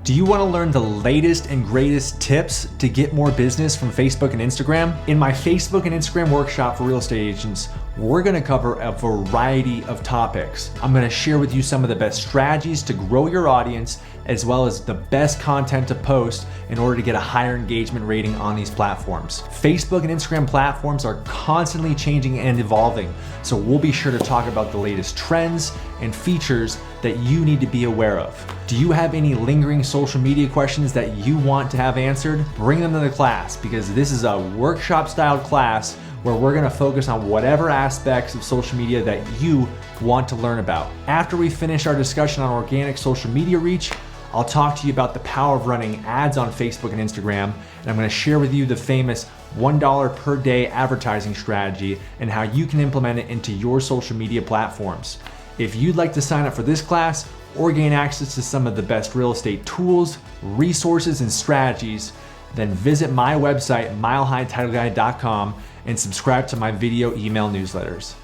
Do you want to learn the latest and greatest tips to get more business from Facebook and Instagram? In my Facebook and Instagram workshop for real estate agents, we're going to cover a variety of topics. I'm going to share with you some of the best strategies to grow your audience, as well as the best content to post in order to get a higher engagement rating on these platforms. Facebook and Instagram platforms are constantly changing and evolving, so we'll be sure to talk about the latest trends and features that you need to be aware of. Do you have any lingering social media questions that you want to have answered? Bring them to the class, because this is a workshop style class where we're gonna focus on whatever aspects of social media that you want to learn about. After we finish our discussion on organic social media reach, I'll talk to you about the power of running ads on Facebook and Instagram, and I'm gonna share with you the famous $1 per day advertising strategy and how you can implement it into your social media platforms. If you'd like to sign up for this class or gain access to some of the best real estate tools, resources, and strategies, then visit my website, milehighTitleGuide.com, and subscribe to my video email newsletters.